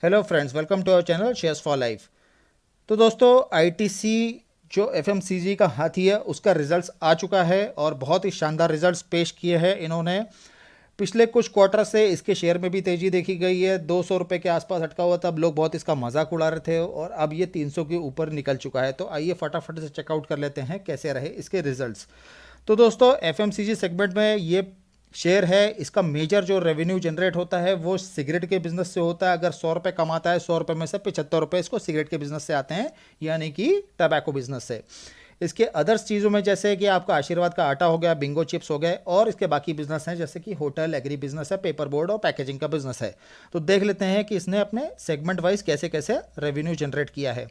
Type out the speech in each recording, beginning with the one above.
Hello friends, welcome to our channel shares for life. तो दोस्तों, ITC जो FMCG का हाथी है उसका रिजल्ट्स आ चुका है और बहुत ही शानदार रिजल्ट्स पेश किए हैं इन्होंने। पिछले कुछ क्वार्टर से इसके शेयर में भी तेज़ी देखी गई है। 200 रुपये के आसपास अटका हुआ था, अब लोग बहुत इसका मजाक उड़ा रहे थे और अब ये 300 के ऊपर निकल चुका है। तो आइए फटाफट से चेकआउट कर लेते हैं कैसे रहे इसके रिजल्ट्स। तो दोस्तों, एफएमसीजी सेगमेंट में ये शेयर है, इसका मेजर जो रेवेन्यू जनरेट होता है वो सिगरेट के बिजनेस से होता है। अगर 100 रुपये कमाता है, 100 रुपये में से 75 रुपये इसको सिगरेट के बिजनेस से आते हैं, यानी कि टबैको बिजनेस से। इसके अदर्स चीज़ों में जैसे कि आपका आशीर्वाद का आटा हो गया, बिंगो चिप्स हो गए, और इसके बाकी बिजनेस हैं जैसे कि होटल, एग्री बिजनेस है, पेपर बोर्ड और पैकेजिंग का बिजनेस है। तो देख लेते हैं कि इसने अपने सेगमेंट वाइज कैसे कैसे रेवेन्यू जनरेट किया है।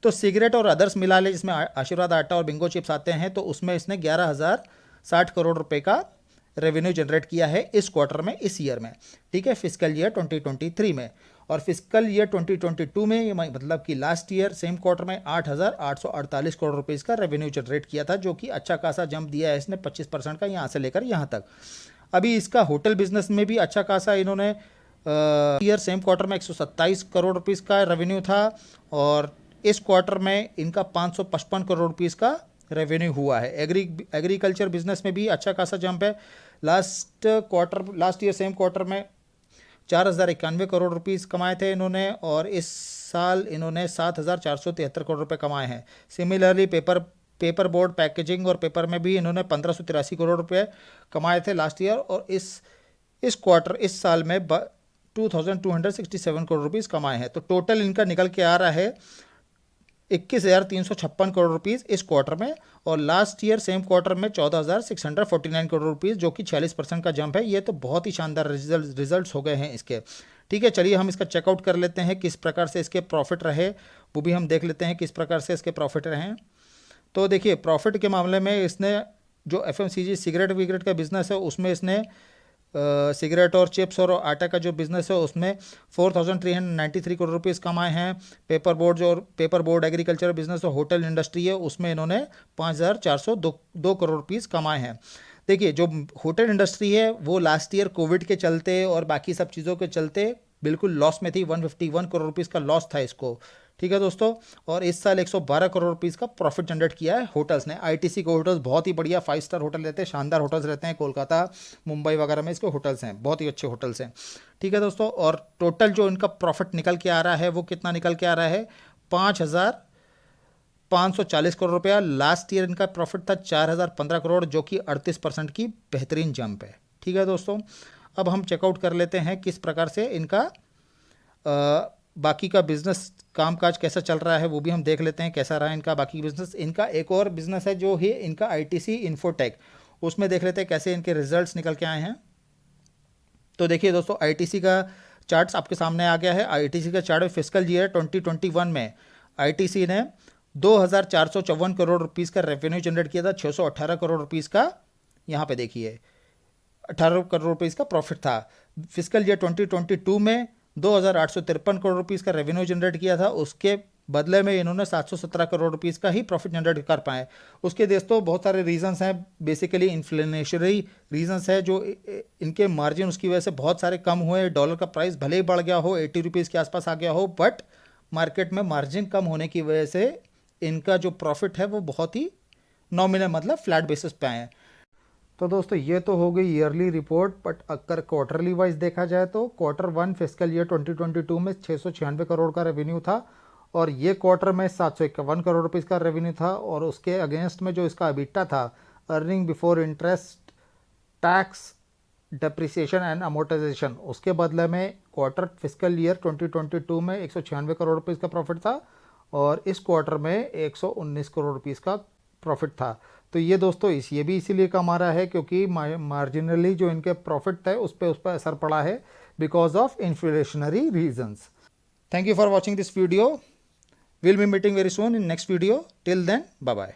तो सिगरेट और अदर्स मिला ले, जिसमें आशीर्वाद आटा और बिंगो चिप्स आते हैं, तो उसमें इसने 11,060 करोड़ रुपए का रेवेन्यू जनरेट किया है इस क्वार्टर में, इस ईयर में। ठीक है, फिजिकल ईयर 2023 में। और फिजिकल ईयर 2022 में, ये मतलब कि लास्ट ईयर सेम क्वार्टर में 8,848 करोड़ रुपए का रेवेन्यू जनरेट किया था, जो कि अच्छा खासा जंप दिया है इसने 25% का, यहाँ से लेकर यहाँ तक। अभी इसका होटल बिजनेस में भी अच्छा खासा इन्होंने ईयर सेम क्वार्टर में 127 करोड़ रुपीज़ का रेवेन्यू था, और इस क्वार्टर में इनका 555 करोड़ रुपीज़ का रेवेन्यू हुआ है। एग्रीकल्चर बिजनेस में भी अच्छा खासा जंप है। लास्ट ईयर सेम क्वार्टर में 4,091 करोड़ रुपीज़ कमाए थे इन्होंने, और इस साल इन्होंने 7,473 करोड़ रुपए कमाए हैं। सिमिलरली पेपर बोर्ड, पैकेजिंग और पेपर में भी इन्होंने 1,583 करोड़ रुपए कमाए थे लास्ट ईयर, और इस साल में 2,267 करोड़ रुपीज़ कमाए हैं। तो टोटल इनका निकल के आ रहा है 21,356 करोड़ रुपीज़ इस क्वार्टर में, और लास्ट ईयर सेम क्वार्टर में 14,649 करोड़ रुपीज़, जो कि 46% का जंप है। ये तो बहुत ही शानदार रिजल्ट्स हो गए हैं इसके। ठीक है, चलिए हम इसका चेकआउट कर लेते हैं किस प्रकार से इसके प्रॉफिट रहे, वो भी हम देख लेते हैं किस प्रकार से इसके प्रॉफिट रहे। तो देखिए, प्रॉफिट के मामले में इसने जो एफएमसीजी सिगरेट विगरेट का बिजनेस है उसमें इसने सिगरेट और चिप्स और आटा का जो बिजनेस है उसमें 4,393 करोड़ रुपीज़ कमाए हैं। पेपर बोर्ड एग्रीकल्चर बिजनेस और होटल इंडस्ट्री है उसमें इन्होंने 5,402 करोड़ रुपीज़ कमाए हैं। देखिए, जो होटल इंडस्ट्री है वो लास्ट ईयर कोविड के चलते और बाकी सब चीज़ों के चलते बिल्कुल लॉस में थी। 151 करोड़ रुपीज़ का लॉस था इसको। ठीक है दोस्तों, और इस साल 112 करोड़ रुपीज़ का प्रॉफिट जनरेट किया है होटल्स ने। आईटीसी के होटल्स बहुत ही बढ़िया 5 स्टार होटल रहते हैं, शानदार होटल्स रहते हैं। कोलकाता, मुंबई वगैरह में इसके होटल्स हैं, बहुत ही अच्छे होटल्स हैं। ठीक है दोस्तों, और टोटल जो इनका प्रॉफिट निकल के आ रहा है वो कितना निकल के आ रहा है? 5,540 करोड़ रुपया। लास्ट ईयर इनका प्रॉफिट था 4,015 करोड़, जो कि 38% की बेहतरीन जंप है। ठीक है दोस्तों, अब हम चेकआउट कर लेते हैं किस प्रकार से इनका बाकी का बिजनेस कामकाज कैसा चल रहा है, वो भी हम देख लेते हैं कैसा रहा इनका बाकी बिजनेस। इनका एक और बिजनेस है जो है इनका आईटीसी इन्फोटेक, उसमें देख लेते हैं कैसे इनके रिजल्ट्स निकल के आए हैं। तो देखिए दोस्तों, आईटीसी का चार्ट्स आपके सामने आ गया है। आईटीसी का चार्ट फिजिकल ईयर 2021 में आईटीसी ने 2,454 करोड़ रुपीज़ का रेवेन्यू जनरेट किया था। 618 करोड़ रुपीज़ का, यहाँ पे देखिए 18 करोड़ रुपीज़ का प्रॉफिट था। फिजिकल ईयर 2022 में 2,853 करोड़ रुपीज़ का रेवेन्यू जनरेट किया था, उसके बदले में इन्होंने 717 करोड़ रुपीज़ का ही प्रॉफिट जनरेट कर पाए। उसके दोस्तों बहुत सारे रीजंस हैं, बेसिकली इन्फ्लेशनरी रीजंस है, जो इनके मार्जिन उसकी वजह से बहुत सारे कम हुए। डॉलर का प्राइस भले ही बढ़ गया हो, 80 रुपीज़ के आसपास आ गया हो, बट मार्केट में मार्जिन कम होने की वजह से इनका जो प्रॉफिट है वो बहुत ही नॉमिनल, मतलब फ्लैट बेसिस पे आए हैं। तो दोस्तों, ये तो हो गई ईयरली रिपोर्ट, बट अगर क्वार्टरली वाइज देखा जाए तो Q1 फिजिकल ईयर 2022 में 696 करोड़ का रेवेन्यू था, और ये क्वार्टर में 751 करोड़ रुपीज़ का रेवेन्यू था। और उसके अगेंस्ट में जो इसका EBITDA था, earning before interest, tax, depreciation and amortisation, उसके बदले में क्वार्टर फिजिकल ईयर 2022 में 196 करोड़ रुपीज़ का प्रॉफिट था, और इस क्वार्टर में 119 करोड़ रुपीज़ का प्रॉफिट था। तो ये दोस्तों ये भी इसीलिए कम आ रहा है क्योंकि मार्जिनली जो इनके प्रॉफिट थे उस पर असर पड़ा है because of inflationary reasons. Thank you for watching this video. Will be meeting very soon in next video. Till then, bye bye.